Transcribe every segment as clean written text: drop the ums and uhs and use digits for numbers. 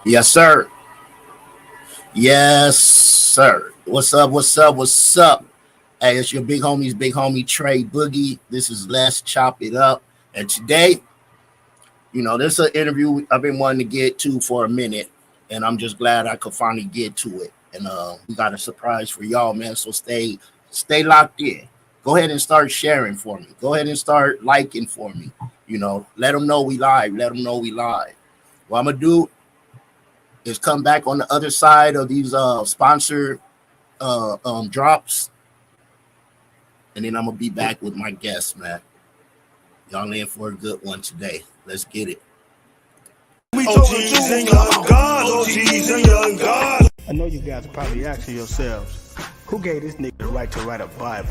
Yes, sir. Yes, sir. What's up? What's up? What's up? Hey, it's your big homie Trey Boogie. This is Let's Chop It Up. And today, this is an interview I've been wanting to get to for a minute. And I'm just glad I could finally get to it. And we got a surprise for y'all, man. So stay locked in. Go ahead and start sharing for me. Go ahead and start liking for me. Let them know we live. Let them know we live. What I'm going to do is come back on the other side of these sponsored drops, and then I'm gonna be back with my guests, man. Y'all in for a good one today. Let's get it. I know you guys are probably asking yourselves, who gave this nigga the right to write a Bible?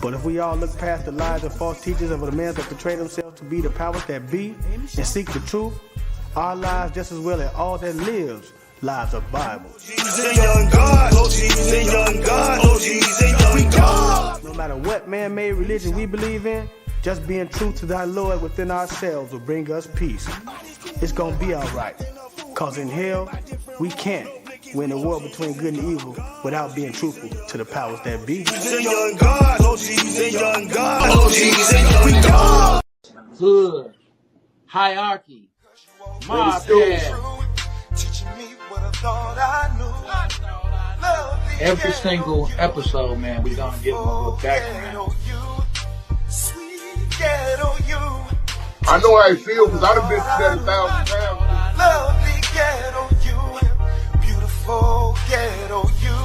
But if we all look past the lies and false teachers of the men that portray themselves to be the powers that be and seek the truth, our lives just as well as all that lives lives of Bible. No matter what man-made religion we believe in, just being true to thy Lord within ourselves will bring us peace. It's gonna be alright, cause in hell, we can't win the war between good and evil without being truthful to the powers that be. Hood, hierarchy, mob pad. Every single episode, man, we gonna give them a little background. I know how I feel because I done been through that 1,000 times. Lovely ghetto you, beautiful ghetto you,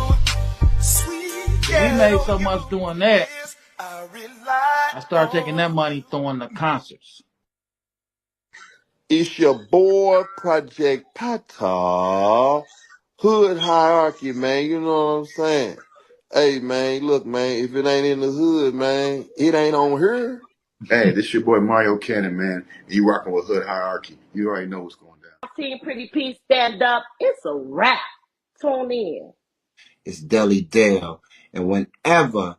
sweet ghetto We made so much doing that. I started taking that money throwing the concerts. It's your boy, Project Pata, Hood Hierarchy, man. You know what I'm saying? Hey, man, look, man, if it ain't in the hood, man, it ain't on here. Hey, this your boy Mario Cannon, man. You rocking with Hood Hierarchy. You already know what's going down. I've seen Pretty P stand up. It's a wrap. Tune in. It's Deli Dale. And whenever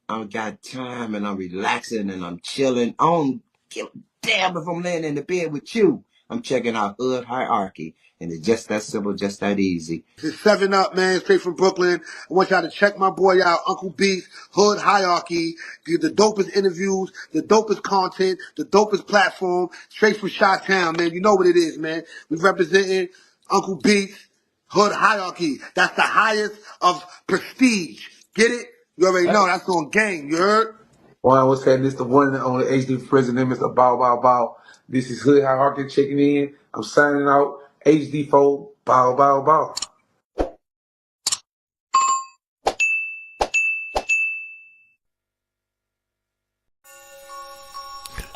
I got time and I'm relaxing and I'm chilling, I don't give a damn if I'm laying in the bed with you. I'm checking out Hood Hierarchy. And it's just that simple, just that easy. It's 7 Up, man, straight from Brooklyn. I want y'all to check my boy out, Uncle Beast, Hood Hierarchy. Get the dopest interviews, the dopest content, the dopest platform, straight from Chi-Town, man. You know what it is, man. We representing Uncle Beast, Hood Hierarchy. That's the highest of prestige. Get it? You already know, that's on game, you heard? One was saying this the one on the HD president, Mr. Bow Bow Bow. This is Hood Hierarchy checking in. I'm signing out. HD4, bow, bow, bow.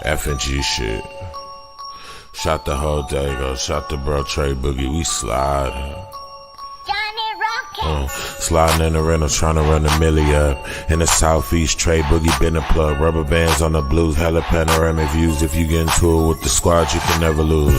F&G shit. Shot the whole day, go shot the bro Trey Boogie, we slide. Sliding in the rental, trying to run the milli up. In the southeast, Trey Boogie been a plug. Rubber bands on the blues, hella panoramic views. If you get into it with the squad, you can never lose.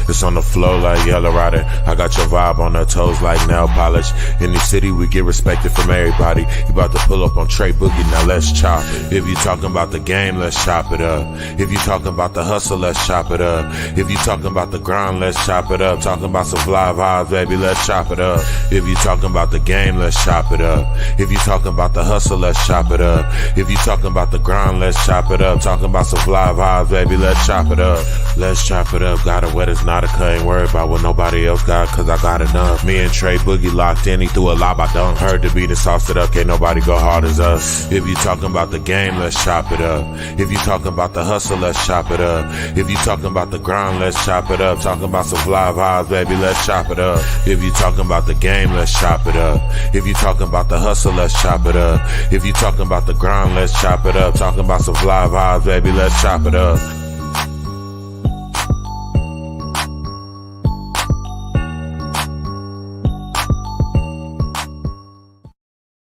It's on the flow like Yellow Rider. I got your vibe on her toes like nail polish. In the city, we get respected from everybody. You about to pull up on Trey Boogie, now let's chop. If you talking about the game, let's chop it up. If you talking about the hustle, let's chop it up. If you talking about the grind, let's chop it up. Talking about some fly vibes, baby, let's chop it up. If you talking about the game, let's chop it up. If you talking about the hustle, let's chop it up. If you talking about the grind, let's chop it up. Talking about some fly vibes, baby, let's chop it up. Let's chop it up. Got it wet, it's not a cut. Ain't worried about what nobody else got, cause I got enough. Me and Trey Boogie locked in, he threw a lob, I done. Heard the beat and sauced it up, can't nobody go hard as us. If you talking about the game, let's chop it up. If you talking about the hustle, let's chop it up. If you talking about the grind, let's chop it up. Talking about some fly vibes, baby, let's chop it up. If you talking about the game, let's chop it up. If you talking about the hustle, let's chop it up. If you talking about the grind, let's chop it up. Talking about some fly vibes, baby, let's chop it up.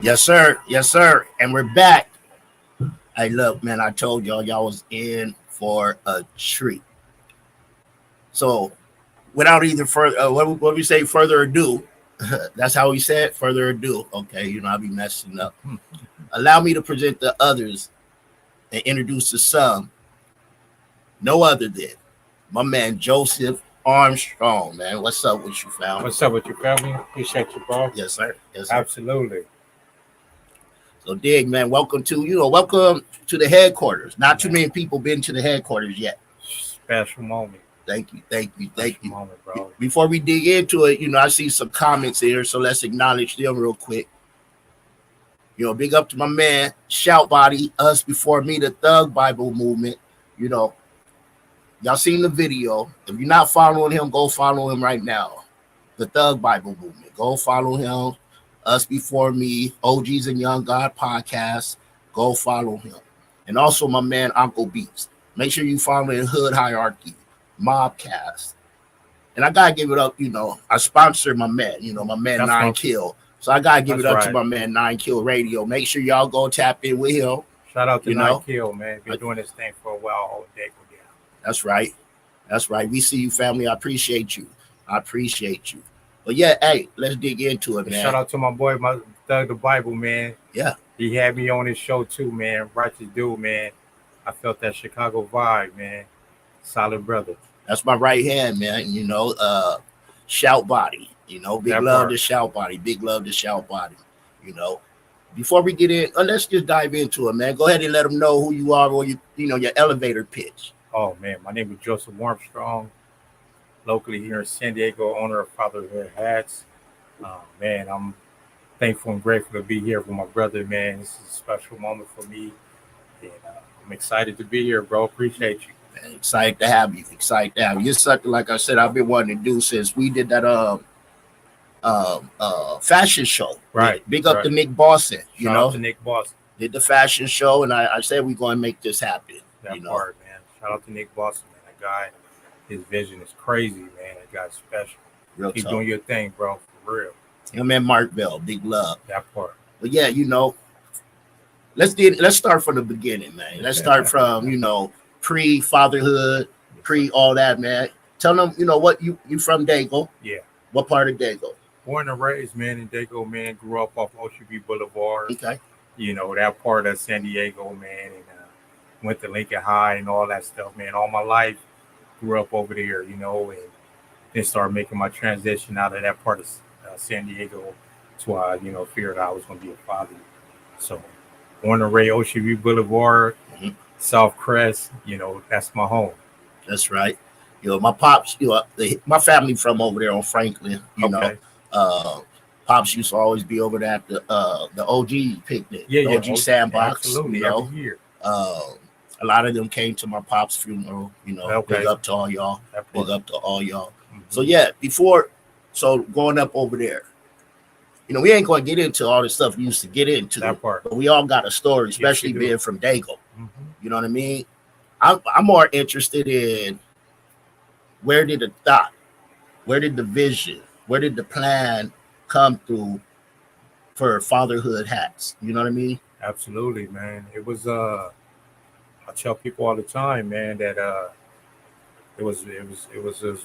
Yes, sir. Yes, sir. And we're back. Hey, look, man, I told y'all was in for a treat. So, without either further, what we say, further ado, that's how we said, further ado. Okay, I'll be messing up. Allow me to present the others and introduce the some. No other than my man Joseph Armstrong, man. What's up with you, fam? What's up with you, family? Appreciate you, bro. Yes, sir. Yes, sir. Absolutely. So, Dig, man, welcome to the headquarters. Not too many people been to the headquarters yet. Special moment. Thank you. Special moment, bro. Before we dig into it, I see some comments here, so let's acknowledge them real quick. Big up to my man, Shout Body, Us Before Me, the Thug Bible Movement. Y'all seen the video. If you're not following him, go follow him right now. The Thug Bible Movement. Go follow him. Us Before Me, OGs and Young God podcast. Go follow him. And also my man, Uncle Beats. Make sure you follow in Hood Hierarchy, Mobcast. And I got to give it up, I sponsor my man, my man That's 9 Kill. So I got to give it up right. to my man 9 Kill Radio. Make sure y'all go tap in with him. Shout out to 9 Kill, man. Been doing this thing for a while all day. That's right. We see you, family. I appreciate you. But yeah, hey, let's dig into it, man. Shout out to my boy, my Thug the Bible, man. Yeah. He had me on his show too, man. Righteous dude, man. I felt that Chicago vibe, man. Solid brother. That's my right hand, man. Shout Body. Big love to Shout Body. Big love to Shout Body. Before we get in, let's just dive into it, man. Go ahead and let them know who you are or your elevator pitch. Oh man, my name is Joseph Armstrong, locally here in San Diego, owner of FatherHood Hats. Man, I'm thankful and grateful to be here with my brother, man. This is a special moment for me, and I'm excited to be here, bro. Appreciate you. Man, excited to have you. It's something, like I said, I've been wanting to do since we did that fashion show. Right. Big up to Nick Boston. Shout out to Nick Boston. Did the fashion show, and I said we're going to make this happen. That part, man. Shout out to Nick Boston, man. That guy, his vision is crazy, man. That guy's special. Keep doing your thing, bro, for real. Him and Mark Bell, big love. That part. But yeah, let's start from the beginning, man. Let's start from pre-fatherhood, pre-all that, man. Tell them, what you from Dago. Yeah. What part of Dago? Born and raised, man, in Dago, man. Grew up off OCB Boulevard. Okay. That part of San Diego, man. And went to Lincoln High and all that stuff, man. All my life, grew up over there, and then started making my transition out of that part of San Diego to, figured I was going to be a father. So, born and raised OCB Boulevard, South Crest, that's my home. That's right. My pops, my family from over there on Franklin, pops used to always be over there at the OG picnic, the OG sandbox. Absolutely, every year. A lot of them came to my pop's funeral, Big up to all y'all. So yeah, growing up over there, we ain't going to get into all the stuff we used to get into. That part. But we all got a story, especially being from Dago. You know what I mean? I'm more interested in where did the thought, where did the vision, where did the plan come through for FatherHood Hats? You know what I mean? Absolutely, man. It was I tell people all the time, man, that it was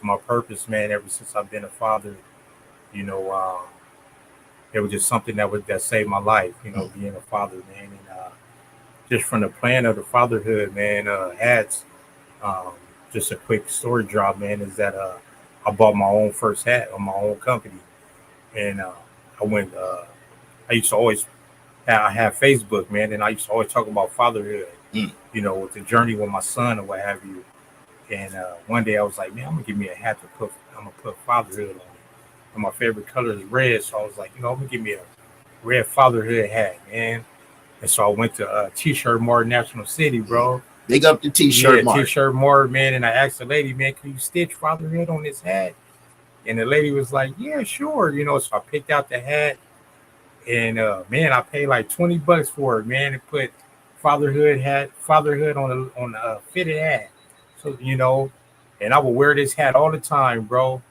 my purpose, man. Ever since I've been a father, it was just something that saved my life, being a father, man. And just from the plan of the fatherhood, man, hats. Just a quick story drop, man, is that I bought my own first hat on my own company, and I went. I used to always. I have Facebook, man, and I used to always talk about fatherhood. With the journey with my son and what have you. And one day I was like, man, I'm gonna give me a hat I'm gonna put fatherhood on it. And my favorite color is red, so I was like, I'm gonna give me a red fatherhood hat, man. And so I went to T-Shirt Mart National City, bro. Big up the T-Shirt Mart. T-Shirt Mart, man. And I asked the lady, man, can you stitch fatherhood on this hat? And the lady was like, yeah, sure. So I picked out the hat, and man, I paid like $20 for it, man, and put fatherhood on a fitted hat. So, and I would wear this hat all the time, bro.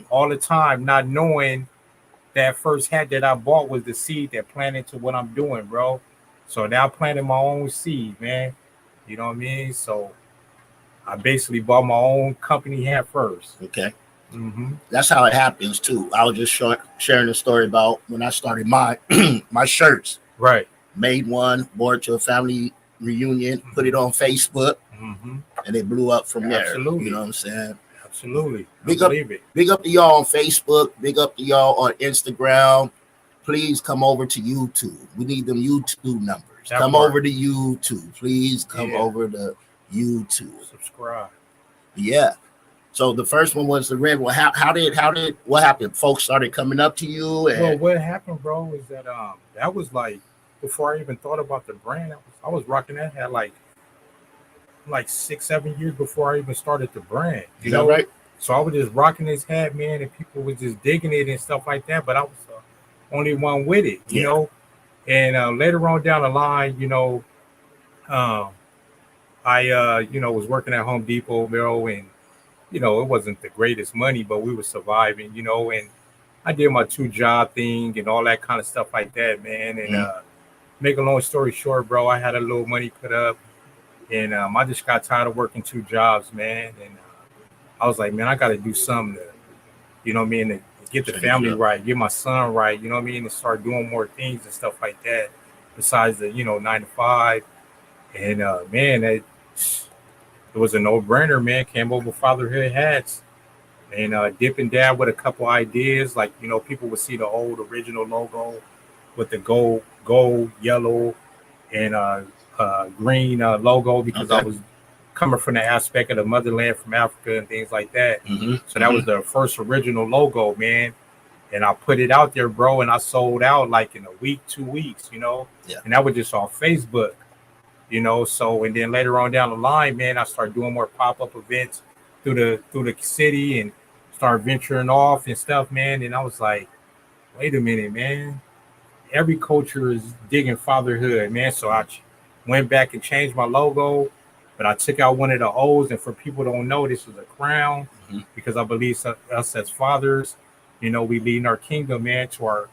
All the time, not knowing that first hat that I bought was the seed that planted to what I'm doing, bro. So now I planted my own seed, man. You know what I mean? So I basically bought my own company hat first. Okay. That's how it happens too. I was just sharing a story about when I started my my shirts. Right. Made one, wore it to a family reunion, put it on Facebook, and it blew up from there. Absolutely. You know what I'm saying? Absolutely. Big up to y'all on Facebook. Big up to y'all on Instagram. Please come over to YouTube. We need them YouTube numbers. Come over to YouTube. Please come over to YouTube. Subscribe. Yeah. So the first one was the red one. How did what happened? Folks started coming up to you. And well, what happened, bro, is that that was like before I even thought about the brand. I was rocking that hat like 6-7 years before I even started the brand. You know, right? So I was just rocking this hat, man, and people was just digging it and stuff like that. But I was the only one with it, you know. And later on down the line, you know, I was working at Home Depot, bro, and you know, it wasn't the greatest money, but we were surviving, you know, and I did my 2-job thing and all that kind of stuff like that, man. And make a long story short, bro, I had a little money put up, and I just got tired of working 2 jobs, man. And I was like, man, I got to do something to, you know what I mean, to get the family right, get my son right, you know what I mean, and start doing more things and stuff like that besides the, 9 to 5. And man, it was a no-brainer, man. Came over FatherHood Hats and dip and dab with a couple ideas. Like, you know, people would see the old original logo with the gold, yellow, and green logo because I was coming from the aspect of the motherland from Africa and things like that. So that was the first original logo, man. And I put it out there, bro, and I sold out like in a week, 2 weeks, you know. And that was just on Facebook. You know, so and then later on down the line, man, I started doing more pop-up events through the city and start venturing off and stuff, man. And I was like, wait a minute, man. Every culture is digging fatherhood, man. So I went back and changed my logo, but I took out one of the O's. And for people who don't know, this is a crown because I believe us as fathers, you know, we leading our kingdom, man, to our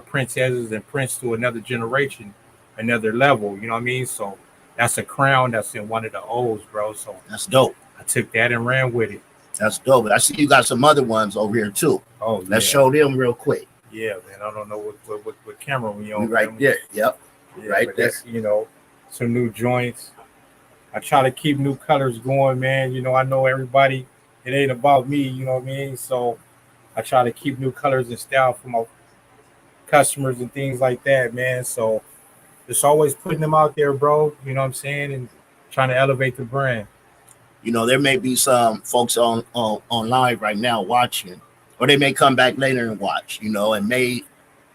princesses and prince to another generation, another level. You know what I mean? So that's a crown that's in one of the O's, bro. So that's dope. I took that and ran with it. That's dope. But I see you got some other ones over here too. Oh, let's show them real quick. Yeah, man. I don't know what camera we on. Right there. Yep. Yeah, right there. That's, you know, some new joints. I try to keep new colors going, man. You know, I know everybody. It ain't about me. You know what I mean? So I try to keep new colors and style for my customers and things like that, man. So just always putting them out there, bro. You know what I'm saying? And trying to elevate the brand. You know, there may be some folks on live right now watching, or they may come back later and watch, you know, and may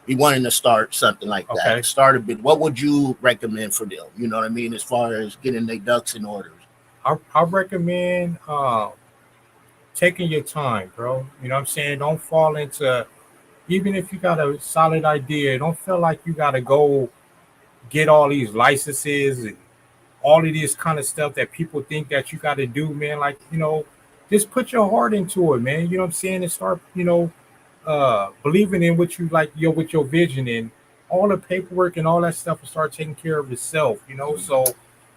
be wanting to start something like that. Start a bit. What would you recommend for them? You know what I mean? As far as getting their ducks in order. I recommend taking your time, bro. You know what I'm saying? Don't fall into, even if you got a solid idea, don't feel like you got to go get all these licenses and all of this kind of stuff that people think that you got to do, man. Like, you know, just put your heart into it, man. You know what I'm saying? And start, you know, believing in what you like, with your vision, and all the paperwork and all that stuff will start taking care of itself, you know? So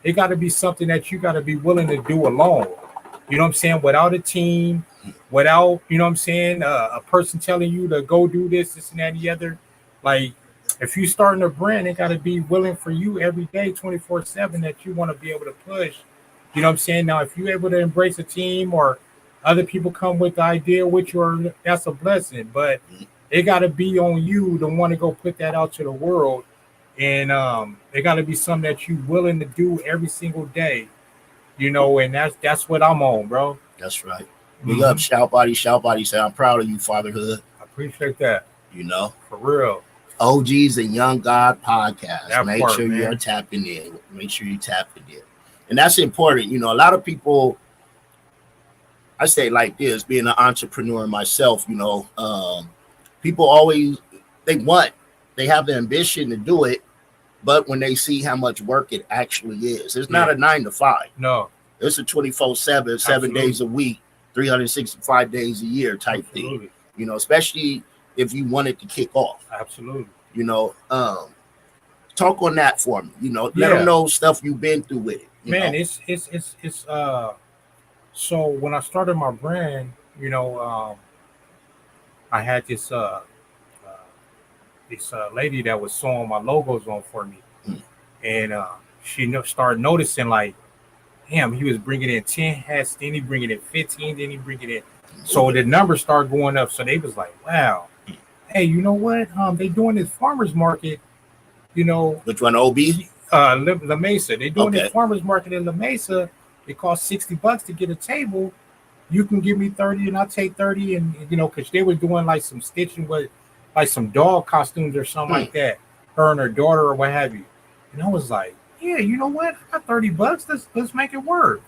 it got to be something that you got to be willing to do alone. You know what I'm saying? Without a team, without, you know what I'm saying, a person telling you to go do this, and that, and the other. Like, if you starting a brand, it got to be willing for you every day, 24/7, that you want to be able to push. You know what I'm saying? Now, if you're able to embrace a team or other people come with the idea with you, that's a blessing. But it got to be on you to want to go put that out to the world. And it got to be something that you're willing to do every single day. You know, and that's what I'm on, bro. That's right. Big up, Shout Body. Shout Body say, I'm proud of you, Fatherhood. I appreciate that. You know? For real. OGs and Young God podcast. Make sure man. You're tapping in. Make sure you tapping in. And that's important. You know, a lot of people, I say like this, being an entrepreneur myself, you know, people always, they have the ambition to do it, but when they see how much work it actually is, it's not a 9 to 5. No. It's a 24/7, 7 days a week, 365 days a year type thing. You know, especially if you wanted to kick off. Absolutely. You know, talk on that for me. You know, let them know stuff you've been through with it. Man, it's so when I started my brand, you know, I had this lady that was sewing my logos on for me, and she started noticing, like, damn, he was bringing in 10 hats, then he bringing in 15, then he bringing in. So the numbers start going up. So they was like, wow, hey, you know what? They doing this farmer's market, you know. Which one, OB? La Mesa. They doing this Okay. farmer's market in La Mesa. It costs $60 to get a table. You can give me 30 and I'll take 30. And, you know, because they were doing like some stitching with like some dog costumes or something like that. Her and her daughter or what have you. And I was like, yeah, you know what? I got $30. Let's make it work.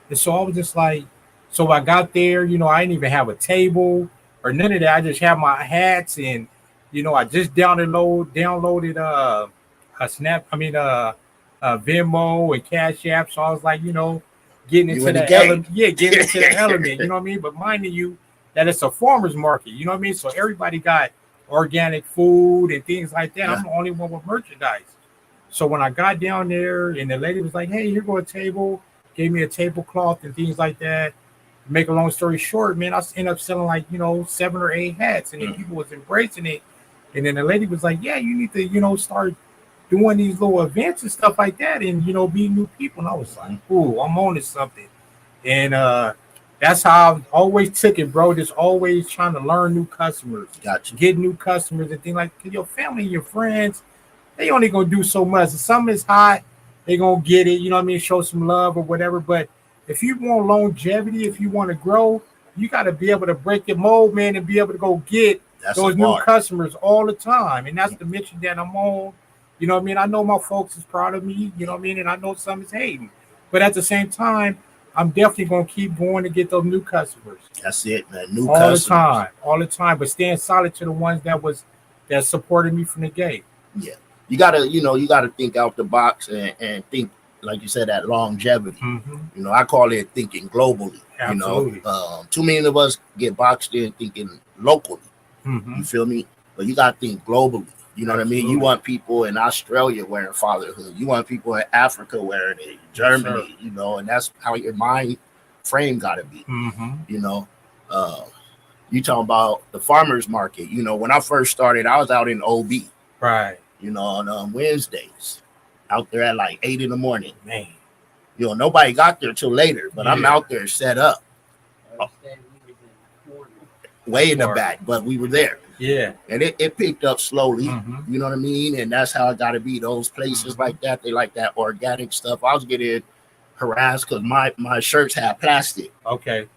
And so I was just like, so I got there, you know, I didn't even have a table or none of that. I just had my hats and, you know, I just downloaded a Snap, Venmo and Cash App. So I was like, you know, getting into the element. Yeah, getting into the element, you know what I mean? But minding you that it's a farmer's market, you know what I mean? So everybody got organic food and things like that. Yeah. I'm the only one with merchandise. So when I got down there and the lady was like, hey, here go a table, gave me a tablecloth and things like that. Make a long story short, man, I ended up selling like, you know, 7 or 8 hats and then people was embracing it. And then the lady was like, yeah, you need to, you know, start doing these little events and stuff like that and, you know, meet new people. And I was like, ooh, I'm on to something. And that's how I always took it, bro. Just always trying to learn new customers. Gotcha. Get new customers and things like your family, your friends, they only going to do so much. If something is hot, they going to get it, you know what I mean? Show some love or whatever. But if you want longevity, if you want to grow, you got to be able to break your mold, man, and be able to go get those new customers all the time. And that's the mission that I'm on. You know what I mean? I know my folks is proud of me, you know what I mean? And I know some is hating. But at the same time, I'm definitely going to keep going to get those new customers. That's it, man. New customers. All the time. But staying solid to the ones that supported me from the gate. Yeah. You gotta think out the box and think, like you said, that longevity. Mm-hmm. You know, I call it thinking globally. Absolutely. You know, too many of us get boxed in thinking locally. Mm-hmm. You feel me? But you gotta think globally. You know what I mean? You want people in Australia wearing fatherhood. You want people in Africa wearing it, Germany, yes, you know, and that's how your mind frame gotta be. Mm-hmm. You know, you talking about the farmers market. You know, when I first started, I was out in OB. Right. You know, on Wednesdays, out there at like 8 in the morning. Man, you know, nobody got there till later, but I'm out there set up, way in the back, but we were there. Yeah, and it picked up slowly. Mm-hmm. You know what I mean? And that's how it got to be. Those places like that, they like that organic stuff. I was getting harassed because my shirts had plastic. Okay.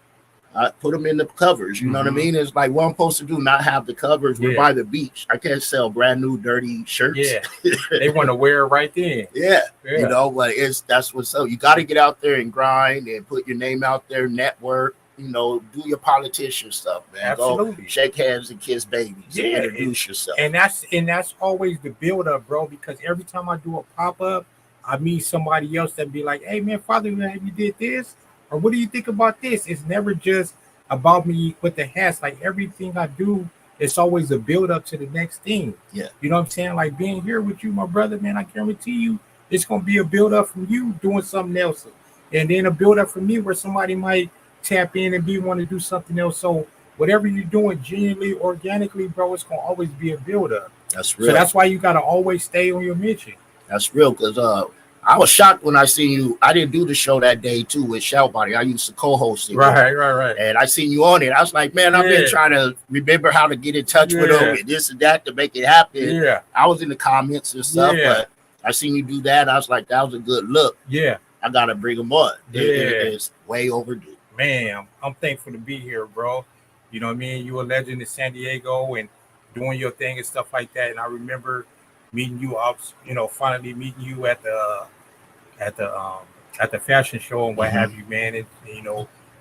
I put them in the covers. You know what I mean? It's like what I'm supposed to do, not have the covers. We're by the beach. I can't sell brand new dirty shirts. Yeah, they want to wear it right then. Yeah, you know, but that's what's up. You got to get out there and grind and put your name out there, network. You know, do your politician stuff, man. Absolutely. Go shake hands and kiss babies. Yeah, and introduce yourself. And that's always the build up, bro. Because every time I do a pop up, I meet somebody else that be like, "Hey, man, Father, have you did this? Or what do you think about this?" It's never just about me with the hats. Like everything I do, it's always a build up to the next thing. Yeah. You know what I'm saying? Like being here with you, my brother, man, I guarantee you it's gonna be a build up from you doing something else. And then a build up from me where somebody might tap in and want to do something else. So whatever you're doing genuinely, organically, bro, it's gonna always be a build up. That's real. So that's why you gotta always stay on your mission. That's real, because I was shocked when I seen you. I didn't do the show that day too with Shout Body. I used to co-host it. Right. And I seen you on it. I was like, man, I've been trying to remember how to get in touch with them and this and that to make it happen. Yeah. I was in the comments and stuff, but I seen you do that. I was like, that was a good look. Yeah. I gotta bring them on. Yeah. It's way overdue. Man, I'm thankful to be here, bro. You know what I mean? You a legend in San Diego and doing your thing and stuff like that. And I remember meeting you up, finally meeting you at the fashion show and what have you, man. And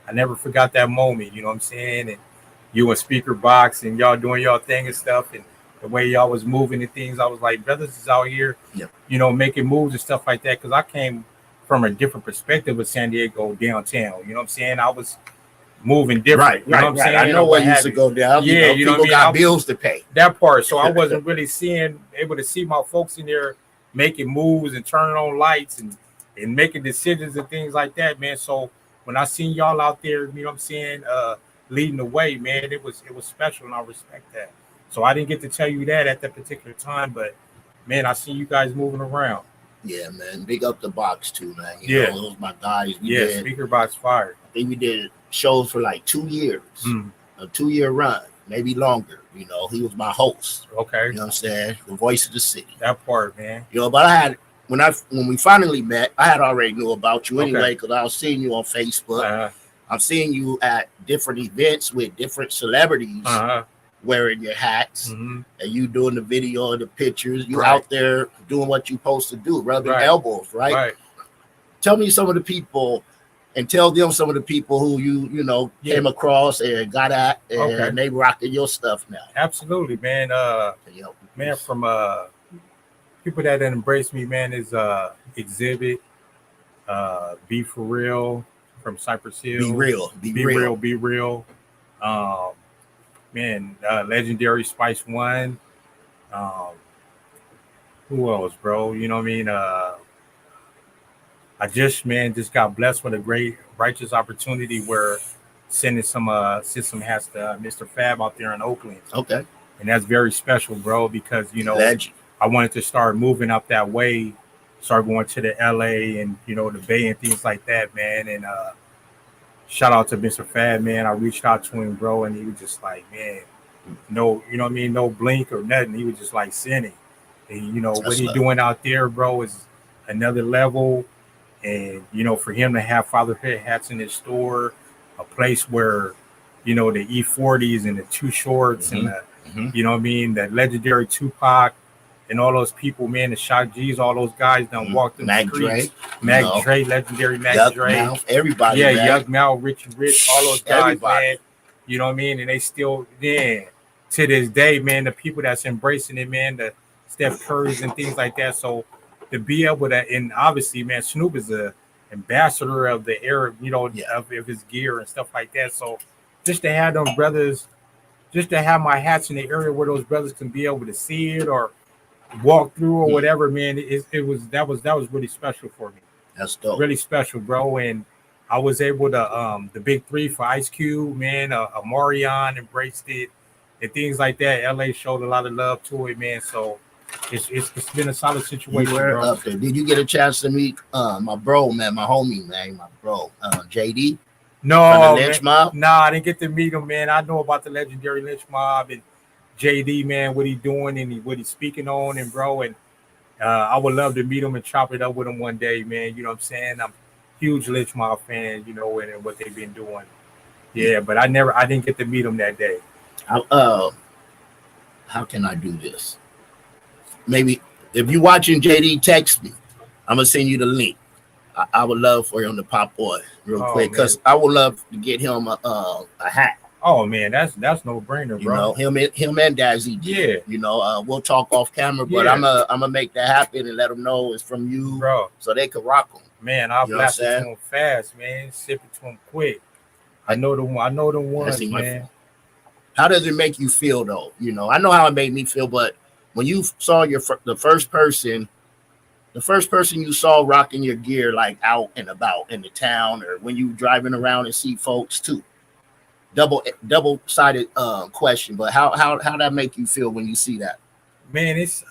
I never forgot that moment, you know what I'm saying? And you and Speaker Box and y'all doing y'all thing and stuff, and the way y'all was moving and things, I was like, brothers is out here, making moves and stuff like that. Because I came from a different perspective of San Diego downtown, you know what I'm saying? I was moving different. Right. I know where you used to go down. Yeah, you know people got bills to pay. That part. So I wasn't really able to see my folks in there making moves and turning on lights and making decisions and things like that, man. So when I seen y'all out there, you know what I'm saying, leading the way, man, it was special, and I respect that. So I didn't get to tell you that at that particular time, but man, I seen you guys moving around. Yeah, man. Big up the box too, man. You Yeah. know, those my guys. We Yeah, did, Speaker Box fire. I think we did shows for like 2 years, a 2-year run, maybe longer. You know, he was my host. Okay. You know what I'm saying? The voice of the city. That part, man. You know, but I had when we finally met, I had already knew about you anyway because I was seeing you on Facebook. I'm seeing you at different events with different celebrities wearing your hats, and you doing the video and the pictures. You out there doing what you supposed to do, rubbing elbows, right? Tell me some of the people, and tell them some of the people who you know came across and got at, and they rocking your stuff now. Absolutely, man. Man, from people that embrace me, man, is Exhibit, Be For Real from Cypress Hill. Be Real. Man, Legendary Spice One. Who else, bro? You know what I mean? I just got blessed with a great righteous opportunity where send some hats to Mr. Fab out there in Oakland. Okay. And that's very special, bro, because I wanted to start moving up that way, start going to the LA and the Bay and things like that, man. And shout out to Mr. Fab, man. I reached out to him, bro, and he was just like, man, no, you know what I mean, no blink or nothing. He was just like sending. And what he doing out there, bro, is another level. And for him to have FatherHood Hats in his store, a place where the E40s and the Too Shorts and the, you know what I mean, that legendary Tupac and all those people, man, the Shock G's, all those guys done walked in the streets. Mag Dre, legendary Mag Dre. Everybody. Yeah, Young Mal, Richie Rich, all those guys, man. You know what I mean? And they still, to this day, man, the people that's embracing it, man, the Steph Currys and things like that. So to be able to, and obviously, man, Snoop is a ambassador of the era, of his gear and stuff like that. So just to have them brothers, just to have my hats in the area where those brothers can be able to see it or walk through or whatever, man, that was really special for me. That's dope. Really special, bro. And I was able to the big three for Ice Cube, man, Amarion embraced it and things like that. LA showed a lot of love to it, man. So it's been a solid situation, bro. Up there. Did you get a chance to meet my bro, man, my homie, man, my bro, JD? No, Lynch Mob? Nah, I didn't get to meet him, man. I know about the legendary Lynch Mob and JD, man, what he doing and what he's speaking on, and bro, and I would love to meet him and chop it up with him one day, man. You know what I'm saying? I'm a huge Lynch Mob fan, and what they've been doing. Yeah, but I didn't get to meet him that day. How can I do this? Maybe if you're watching JD, text me. I'm gonna send you the link. I would love for him to pop on real quick because I would love to get him a hat. Oh man, that's no brainer, bro. Him and Dazzy. Yeah. We'll talk off camera, but I'm gonna make that happen and let them know it's from you, bro, so they can rock them. Man, I'll blast it to him fast, man. Sip it to him quick. I know the ones, man. How does it make you feel though? I know how it made me feel, but when you saw the first person you saw rocking your gear like out and about in the town, or when you driving around and see folks too. Double-sided question, but how that make you feel when you see that? Man, it's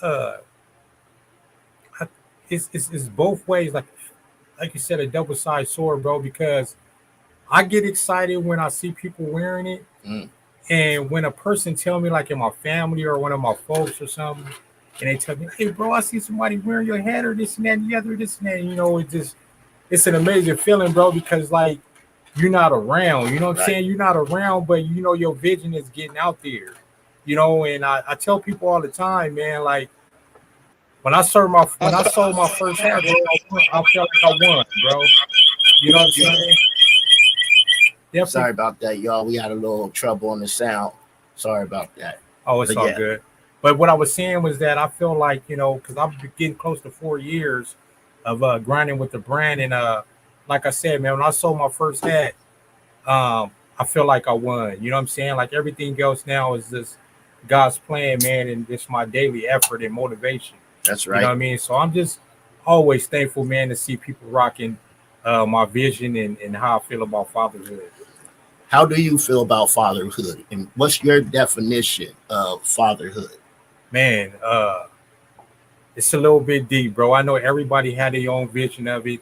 both ways. Like you said, a double-sided sword, bro. Because I get excited when I see people wearing it, and when a person tell me, like in my family or one of my folks or something, and they tell me, "Hey, bro, I see somebody wearing your hat or this and that and the other, this and that." It's an amazing feeling, bro. Because like, you're not around, you know what I'm saying? You're not around, but your vision is getting out there, and I tell people all the time, man, like when I sold my first hat, bro, I felt like I won, bro. You know what I'm saying? Definitely. Sorry about that, y'all. We had a little trouble on the sound. Sorry about that. Oh, it's all good. But what I was saying was that I feel like, because I'm getting close to 4 years of grinding with the brand, and like I said, man, when I sold my first hat, I feel like I won. You know what I'm saying? Like everything else now is just God's plan, man, and it's my daily effort and motivation. That's right. You know what I mean? So I'm just always thankful, man, to see people rocking my vision and how I feel about fatherhood. How do you feel about fatherhood, and what's your definition of fatherhood? Man, it's a little bit deep, bro. I know everybody had their own vision of it,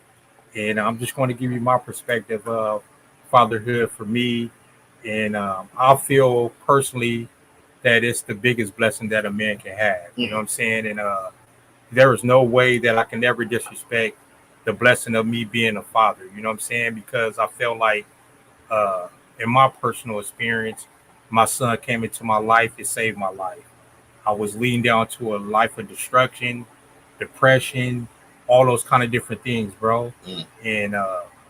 and I'm just going to give you my perspective of fatherhood for me. And I feel personally that it's the biggest blessing that a man can have. You know what I'm saying? And there is no way that I can ever disrespect the blessing of me being a father. You know what I'm saying? Because I felt like, uh, in my personal experience, my son came into my life. It saved my life. I was leading down to a life of destruction, depression, all those kind of different things, bro. And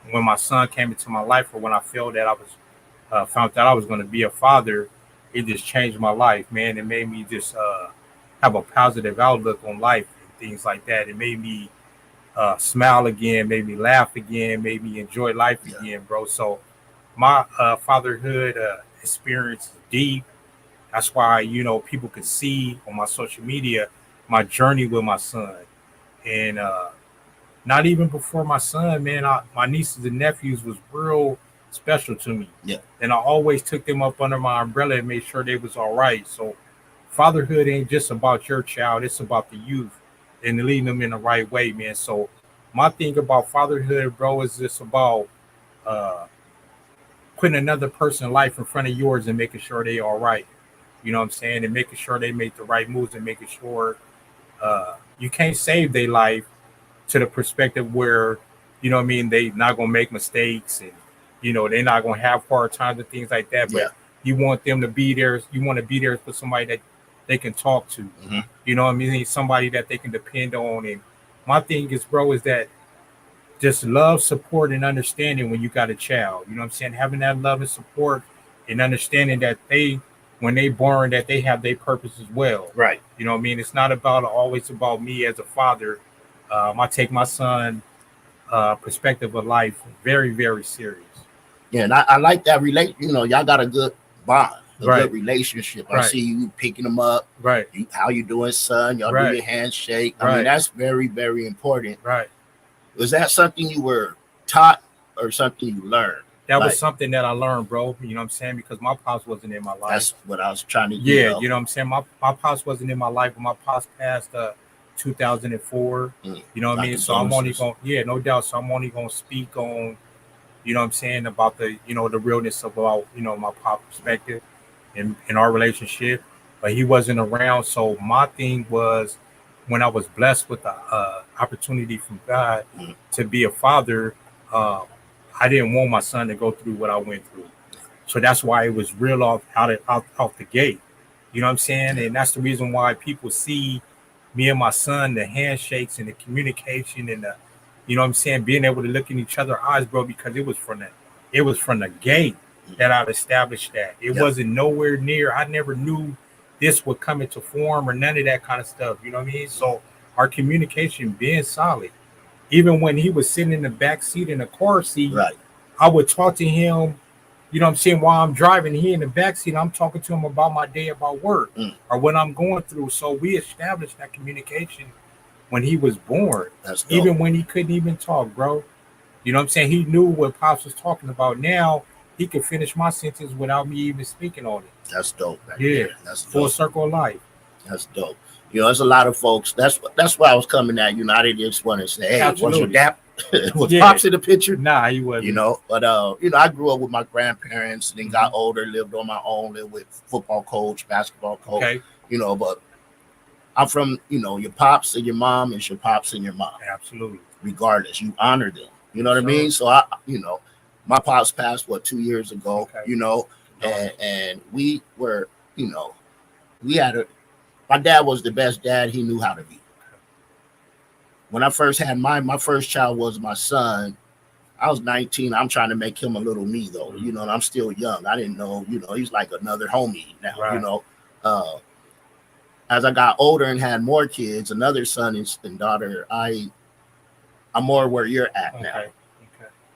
when my son came into my life, or when I felt that I was found out I was going to be a father, it just changed my life, man. It made me just have a positive outlook on life and things like that. It made me smile again, made me laugh again, made me enjoy life again, bro. So my fatherhood experience is deep. That's why, people could see on my social media my journey with my son. And not even before my son, man, my nieces and nephews was real special to me. Yeah. And I always took them up under my umbrella and made sure they was all right. So fatherhood ain't just about your child, it's about the youth and leading them in the right way, man. So my thing about fatherhood, bro, is just about uh, putting another person's life in front of yours and making sure they all right. You know what I'm saying? And making sure they make the right moves and making sure you can't save their life to the perspective where, you know what I mean, they not gonna make mistakes, and they're not gonna have hard times and things like that. But you want them to be there. You want to be there for somebody that they can talk to. You know what I mean? Somebody that they can depend on. And my thing is, bro, is that just love, support, and understanding when you got a child. You know what I'm saying? Having that love and support and understanding that when they born, that they have their purpose as well. Right. You know what I mean? It's not always about me as a father. I take my son perspective of life very, very serious. Yeah, and I like that y'all got a good bond, a Right. good relationship. I Right. see you picking them up. Right. How you doing, son? Y'all Right. do your handshake. I Right. mean, that's very, very important. Right. Was that something you were taught or something you learned? That Like, was something that I learned, bro. You know what I'm saying? Because my pops wasn't in my life. that's what I was trying to Yeah, you know what I'm saying? My pops wasn't in my life, but my pops passed 2004. You know what I mean? So I'm only going, no doubt. So I'm only going to speak on, you know what I'm saying, about the, the realness about, my pop perspective in our relationship. But he wasn't around. So my thing was, when I was blessed with the opportunity from God to be a father, I didn't want my son to go through what I went through. So that's why it was real out the gate. You know what I'm saying? And that's the reason why people see me and my son, the handshakes and the communication and the, you know what I'm saying, being able to look in each other's eyes, bro, because it was from the gate that I've established that. It wasn't nowhere near. I never knew this would come into form or none of that kind of stuff. You know what I mean? So our communication being solid. Even when he was sitting in the back seat in the car seat, Right. I would talk to him, you know what I'm saying, while I'm driving, he in the back seat, I'm talking to him about my day, about work, or what I'm going through. So we established that communication when he was born, even when he couldn't even talk, bro. You know what I'm saying? He knew what Pops was talking about. Now he could finish my sentence without me even speaking on it. That's dope. Yeah, that's full dope. circle of life. That's dope. There's a lot of folks. That's why I was coming at you. I didn't just want to say, hey, was your dad was Pops in the picture? Nah, he wasn't. But I grew up with my grandparents, and then got older, lived on my own, lived with football coach, basketball coach. Okay. But I'm from, your pops and your mom is your pops and your mom. Absolutely. Regardless, you honor them. You know what I mean? So my pops passed 2 years ago. Okay. And we were, we had my dad was the best dad he knew how to be. When I first had my first child was my son. I was 19. I'm trying to make him a little me though, and I'm still young. I didn't know, he's like another homie now, Right. As I got older and had more kids, another son and daughter, I'm more where you're at now. Okay.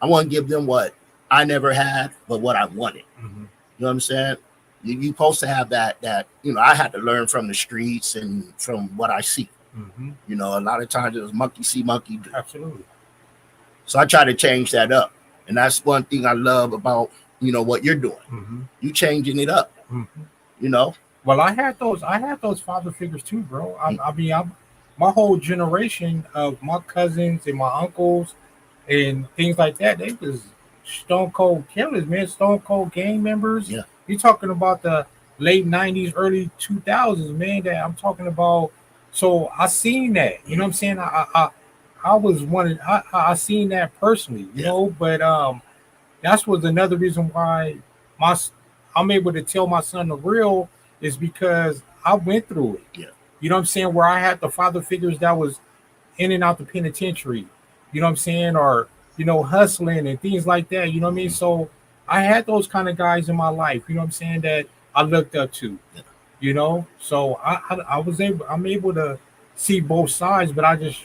I want to give them what I never had, but what I wanted. Mm-hmm. You know what I'm saying? You're supposed to have that, I had to learn from the streets and from what I see. Mm-hmm. A lot of times it was monkey see, monkey do. Absolutely. So I try to change that up. And that's one thing I love about, what you're doing. Mm-hmm. You changing it up. Mm-hmm. Well, I had those father figures too, bro. I mean, my whole generation of my cousins and my uncles and things like that, they was stone cold killers, man, stone cold gang members. Yeah. You're talking about the late '90s, early 2000s, man. That I'm talking about. So I seen that. You know what I'm saying? I was one. I seen that personally. You know, but that's was another reason why my I'm able to tell my son the real is because I went through it. Yeah. You know what I'm saying? Where I had the father figures that was in and out the penitentiary, you know what I'm saying? Or, hustling and things like that. You know what I mean? So I had those kind of guys in my life, you know what I'm saying, that I looked up to, So I'm able to see both sides, but I just,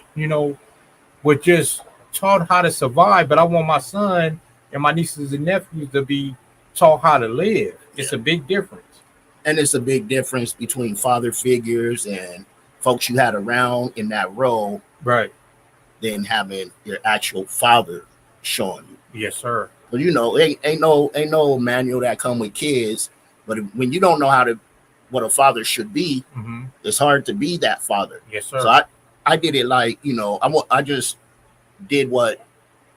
was just taught how to survive. But I want my son and my nieces and nephews to be taught how to live. It's a big difference. And it's a big difference between father figures and folks you had around in that role, right? Than having your actual father showing you. Yes, sir. But ain't no manual that come with kids. But when you don't know what a father should be, it's hard to be that father. Yes, sir. So I did it like I just did what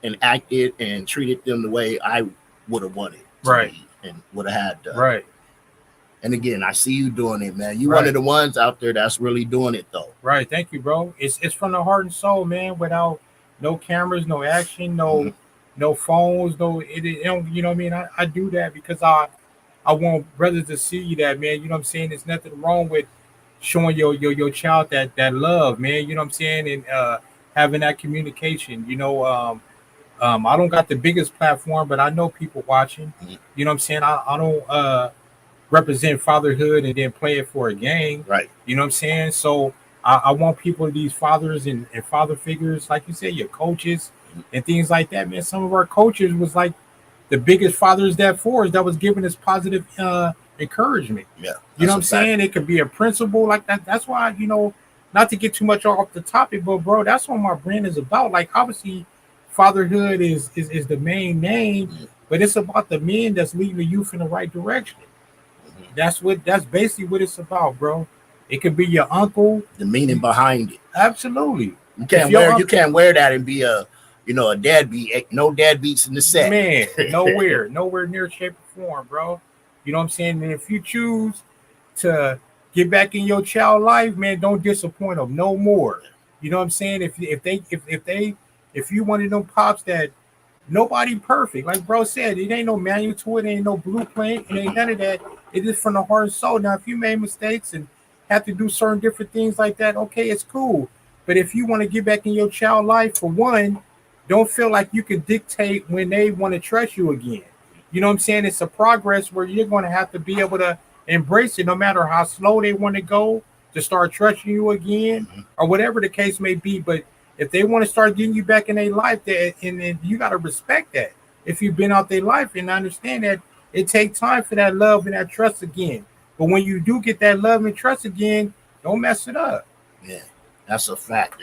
and acted and treated them the way I would have wanted to be and would have had done. Right. And again, I see you doing it, man. You one of the ones out there that's really doing it, though. Right. Thank you, bro. It's from the heart and soul, man. Without no cameras, no action, no phones, you know what I mean? I do that because I want brothers to see that, man. You know what I'm saying? There's nothing wrong with showing your child that love, man. You know what I'm saying? And having that communication. I don't got the biggest platform, but I know people watching. You know what I'm saying? I don't represent fatherhood and then play it for a gang. Right. You know what I'm saying? So I want people, these fathers and father figures, like you said, your coaches and things like that, man. Some of our coaches was like the biggest fathers that was giving us positive encouragement. Yeah. You know what I'm saying? It could be a principle like that. That's why, not to get too much off the topic, but bro, that's what my brand is about. Like obviously fatherhood is the main name, but it's about the men that's leading the youth in the right direction. That's basically what it's about, bro. It could be your uncle. The meaning behind it. Absolutely. You can't wear that and be a deadbeat. No deadbeats in the set. Man, nowhere near shape or form, bro. You know what I'm saying? And if you choose to get back in your child life, man, don't disappoint them no more. You know what I'm saying? If you one of them pops that nobody perfect, like bro said, it ain't no manual to it, ain't no blueprint, it ain't none of that. It is from the heart and soul. Now, if you made mistakes and have to do certain different things like that, okay, it's cool. But if you want to get back in your child life, for one, don't feel like you can dictate when they want to trust you again. You know what I'm saying? It's a progress where you're going to have to be able to embrace it, no matter how slow they want to go to start trusting you again, or whatever the case may be. But if they want to start getting you back in their life, and you got to respect that. If you've been out their life and understand that it takes time for that love and that trust again. But when you do get that love and trust again, don't mess it up. Yeah, that's a fact.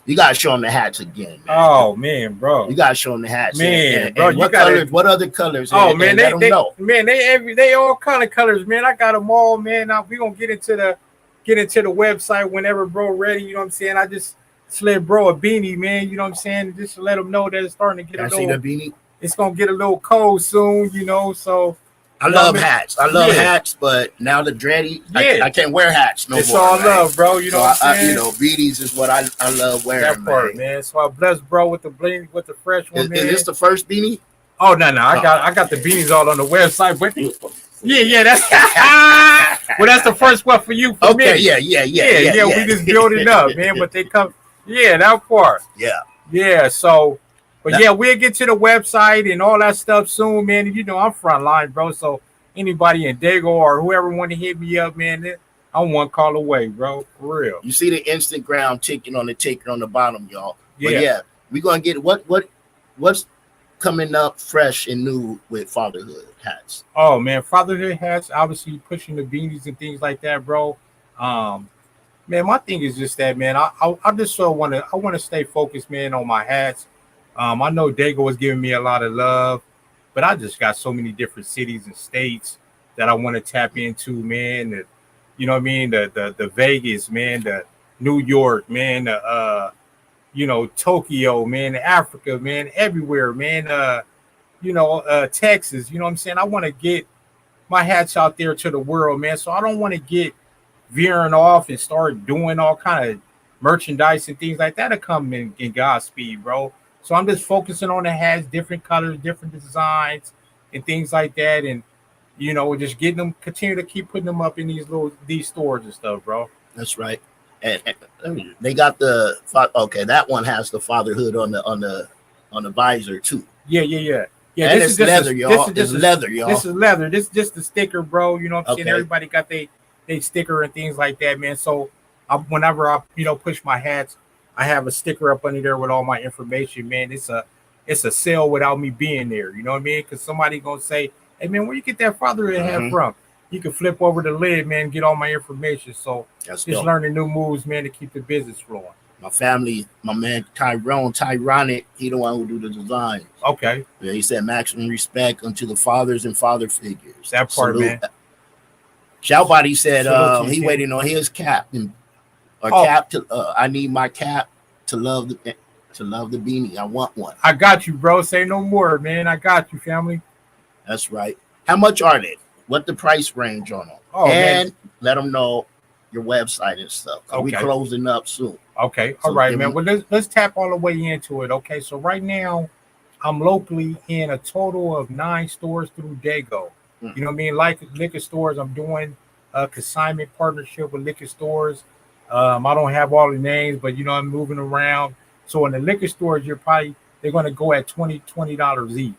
You gotta show them the hats again, man. Oh man, bro. You gotta show them the hats, man. And bro, what other colors? Oh man, they all kind of colors, man. I got them all, man. Now we gonna get into the website whenever bro ready. You know what I'm saying? I just slid bro a beanie, man. You know what I'm saying? Just to let them know that it's starting to get a little. The beanie? It's gonna get a little cold soon, So I love hats. I love hats, but now the dready, I can't wear hats no more. It's all love, bro. You know what I'm saying? Beanies is what I love wearing. That part, man. So I bless bro with the bling, with the fresh one, man. Is this the first beanie? Oh no, I got the beanies all on the website, but yeah, that's well, that's the first one for you. For me. Yeah. We just build it up, man. But they come, that part. Yeah. So. But we'll get to the website and all that stuff soon, man. And I'm frontline, bro. So anybody in Dago or whoever want to hit me up, man, I'm one call away, bro. For real. You see the Instagram ticket on the bottom, y'all. Yeah. We're gonna get what's coming up fresh and new with FatherHood Hats. Oh man, FatherHood Hats, obviously pushing the beanies and things like that, bro. Man, my thing is just that, man. I just want to stay focused, man, on my hats. I know Dago was giving me a lot of love, but I just got so many different cities and states that I want to tap into, man. You know what I mean? The Vegas, man, the New York, man, the Tokyo, man, Africa, man, everywhere, man. Texas. You know what I'm saying? I want to get my hats out there to the world, man. So I don't want to get veering off and start doing all kind of merchandise and things like that to come in Godspeed, bro. So I'm just focusing on the hats, different colors, different designs, and things like that, and just getting them, continue to keep putting them up in these stores and stuff, bro. That's right. And they got that one has the fatherhood on the visor too. Yeah. And it's leather, y'all. This is leather, y'all. This is leather. This just the sticker, bro. You know what I'm saying? Okay. Everybody got they sticker and things like that, man. So whenever I push my hats, I have a sticker up under there with all my information, man. It's a sale without me being there. You know what I mean? Because somebody gonna say, "Hey, man, where you get that fatherhood hat from?" You can flip over the lid, man, get all my information. So That's just dope. learning new moves, man, to keep the business flowing. My family, my man Tyronic, he the one who do the design. Okay. Yeah, he said maximum respect unto the fathers and father figures. That part, man. Shout Body said he King. waiting on his cap cap to I need my cap to love the beanie. I want one. I got you, bro. Say no more, man. I got you, family. That's right. How much are they? What the price range on them? Oh, and man. let them know your website and stuff. Okay. We closing up soon. Okay. All right, man. Well, let's tap all the way into it. Okay. So right now, I'm locally in a total of 9 stores through Dago. You know what I mean? Like liquor stores, I'm doing a consignment partnership with liquor stores. I don't have all the names, but I'm moving around. So in the liquor stores, they're going to go at $20 each.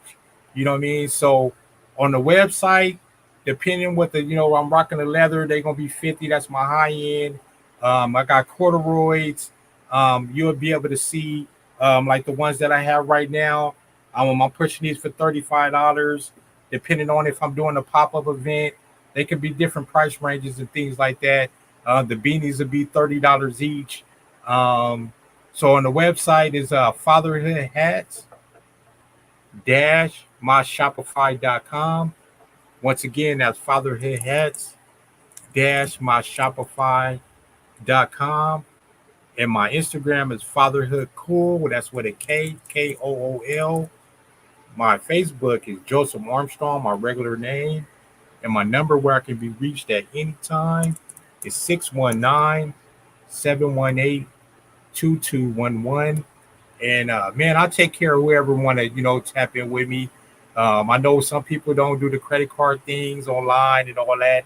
You know what I mean? So on the website, depending on what I'm rocking the leather, they're going to be 50. That's my high end. I got corduroys. You'll be able to see like the ones that I have right now. I'm pushing these for $35. Depending on if I'm doing a pop-up event, they could be different price ranges and things like that. The beanies will be $30 each. So on the website is FatherHood Hats -myshopify.com. Once again, that's FatherHood Hats -myshopify.com. And my Instagram is Fatherhood Cool. That's with a K, KOOL. My Facebook is Joseph Armstrong, my regular name. And my number where I can be reached at any time is 619-718-2211. And man, I'll take care of whoever want to, tap in with me. I know some people don't do the credit card things online and all that.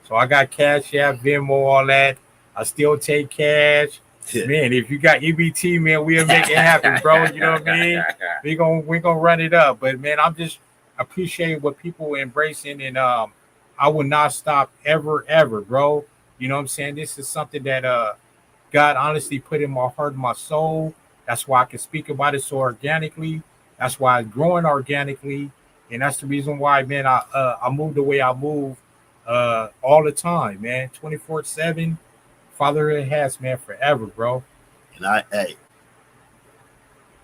So I got Cash App, Venmo, all that. I still take cash. Man, if you got EBT, man, we'll make it happen, bro. You know what I mean? We're gonna run it up. But man, I'm just appreciating what people are embracing, and I will not stop ever, bro. You know what I'm saying? This is something that God honestly put in my heart and my soul. That's why I can speak about it so organically. That's why it's growing organically, and that's the reason why, man, I move the way I move all the time, man. 24/7. Fatherhood Hats, man, forever, bro. And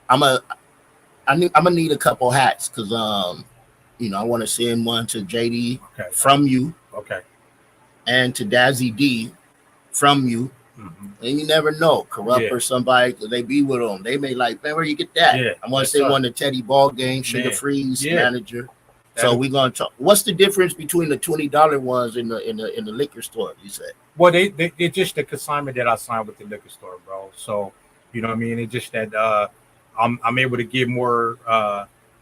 I'm gonna need a couple hats because I want to send one to JD from you, and to Dazzy D from you. And you never know, Corrupt or somebody, because they be with them. They may like, man, where you get that? I want to say one to Teddy Ballgame, Sugar Freeze manager. So we're gonna talk. What's the difference between the $20 ones in the liquor store? You said. Well, they're just the consignment that I signed with the liquor store, bro. So you know what I mean. It's just that I'm able to get more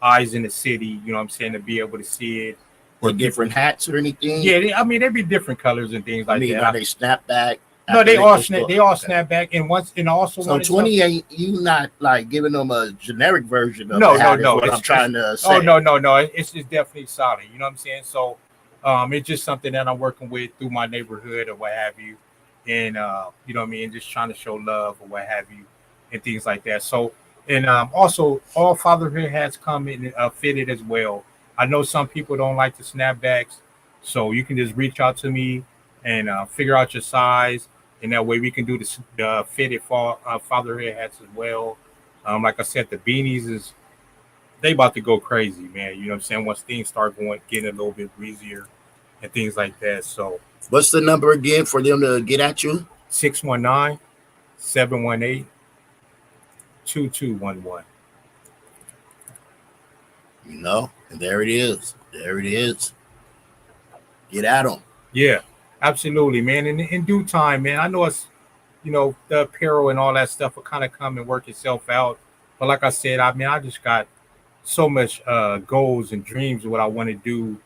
eyes in the city. You know what I'm saying, to be able to see it. Or different hats or anything. Yeah, I mean, they be different colors and things like that. Are they snapback? No, they all snap back, and also. So 20 ain't you not like giving them a generic version of no. What I'm trying to say. Oh no, it's definitely solid. You know what I'm saying? So, it's just something that I'm working with through my neighborhood or what have you, and you know what I mean, just trying to show love or what have you, and things like that. So, and also all Fatherhood Hats come in fitted as well. I know some people don't like the snapbacks, so you can just reach out to me and figure out your size. And that way we can do the fitted Fatherhood Hats as well. Like I said, the beanies they about to go crazy, man. You know what I'm saying? Once things start getting a little bit breezier, and things like that. So what's the number again for them to get at you? 619-718-2211. You know, and there it is. There it is. Get at them. Yeah, absolutely, man. And in due time, man, I know it's, the apparel and all that stuff will kind of come and work itself out. But like I said, I just got so much goals and dreams of what I want to do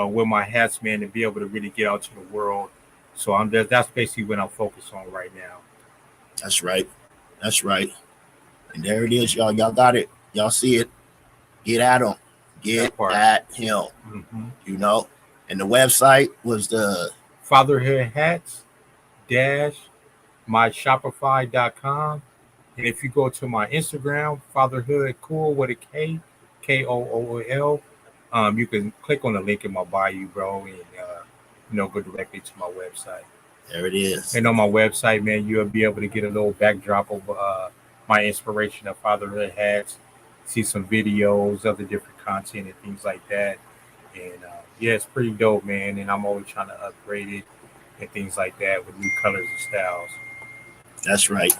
with my hats, man, to be able to really get out to the world. So that's basically what I'm focused on right now. That's right. That's right. And there it is, y'all. Y'all got it. Y'all see it. Get at him. Get at him. Mm-hmm. And the website was the FatherHood Hats -myshopify.com. And if you go to my Instagram, FatherHood Cool with a K, KOOL, you can click on the link in my bio, bro, and go directly to my website. There it is. And on my website, man, you'll be able to get a little backdrop of my inspiration of FatherHood Hats, see some videos of the different content and things like that. And yeah, it's pretty dope, man. And I'm always trying to upgrade it and things like that with new colors and styles. That's right.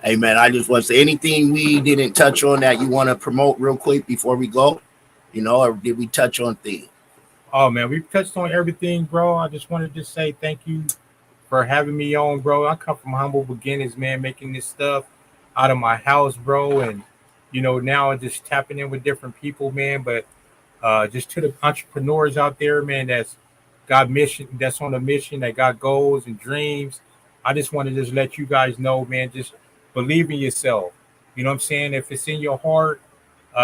Hey, man, I just want to say anything we didn't touch on that you want to promote real quick before we go, or did we touch on things? Oh, man, we've touched on everything, bro. I just wanted to say thank you for having me on, bro. I come from humble beginnings, man, making this stuff out of my house, bro. And, now I'm just tapping in with different people, man. But just to the entrepreneurs out there, man, that's on a mission, that got goals and dreams. I just want to just let you guys know, man, just believe in yourself. You know what I'm saying? If it's in your heart,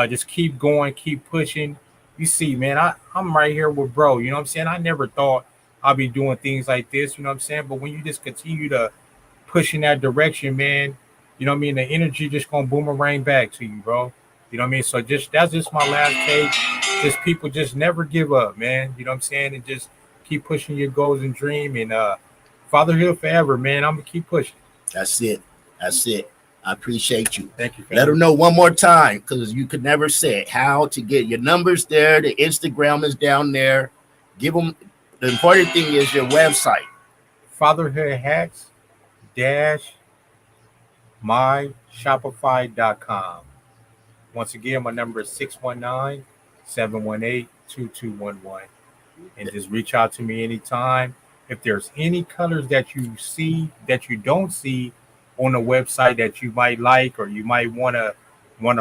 just keep going, keep pushing. You see, man, I'm right here with bro. You know what I'm saying? I never thought I'd be doing things like this. You know what I'm saying? But when you just continue to push in that direction, man, you know what I mean? The energy just going to boomerang back to you, bro. You know what I mean? So that's just my last take. Just people just never give up, man. You know what I'm saying? And just keep pushing your goals and dream. And FatherHood forever, man. I'm going to keep pushing. That's it. That's it. I appreciate you. Thank you. Let them know one more time, because you could never say it, how to get your numbers there. The Instagram is down there. Give them. The important thing is your website. FatherHood Hats -myshopify.com. Once again, my number is 619-718-2211. And just reach out to me anytime. If there's any colors that you see that you don't see on the website that you might like, or you might want to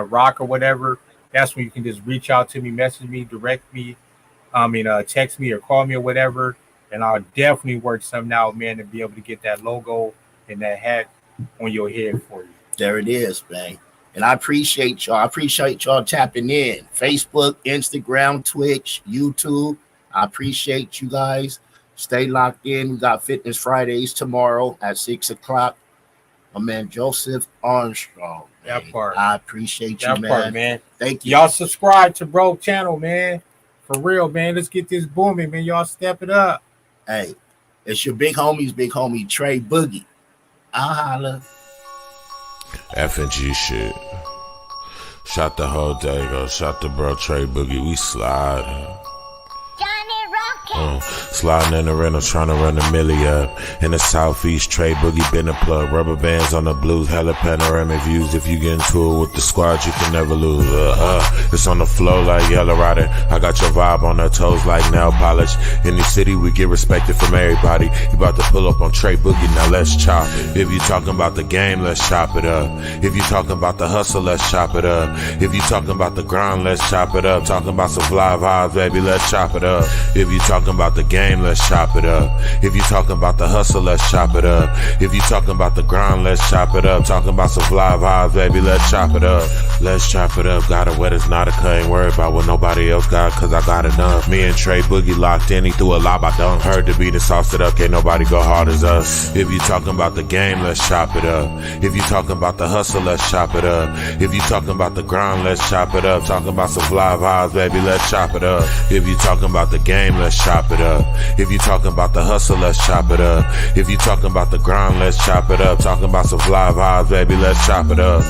rock or whatever, that's when you can just reach out to me, message me, text me or call me or whatever, and I'll definitely work something out, man, to be able to get that logo and that hat on your head for you. There it is, man. And I appreciate y'all. I appreciate y'all tapping in. Facebook, Instagram, Twitch, YouTube. I appreciate you guys. Stay locked in. We got Fitness Fridays tomorrow at 6:00. My man Joseph Armstrong. Man. That part. I appreciate you, that man. Part, man. Thank you. Y'all subscribe to bro channel, man. For real, man. Let's get this booming, man. Y'all step it up. Hey, it's your big homie Trey Boogie. I'll holla. F&G shit. Shot the whole day, go. Shot the bro Trey Boogie. We slide. Sliding in the rental, trying to run a milli up. In the southeast, Trey Boogie been a plug. Rubber bands on the blues, hella panoramic views. If you get into it with the squad, you can never lose. It's on the flow like Yellow Rider. I got your vibe on her toes like nail polish. In the city, we get respected from everybody. You about to pull up on Trey Boogie, now let's chop it. If you talking about the game, let's chop it up. If you talking about the hustle, let's chop it up. If you talking about the grind, let's chop it up. Talking about some fly vibes, baby, let's chop it up. If you talking about the game, let's chop it up. If you talking about the hustle, let's chop it up. If you talking about the grind, let's chop it up. Talking about some fly vibes, baby, let's chop it up. Let's chop it up. Got it wet, it's not a cut. Ain't worried about what nobody else got, cause I got enough. Me and Trey Boogie locked in, he threw a lob, I dunk. Heard the beat and sauced it up, can't nobody go hard as us. If you talking about the game, let's chop it up. If you talking about the hustle, let's chop it up. If you talking about the grind, let's chop it up. Talking about some fly vibes, baby, let's chop it up. If you talking about the game, let's chop it up. If you talking about the hustle, let's chop it up. If you talking about the grind, let's chop it up. Talking about some fly vibes, baby, let's chop it up.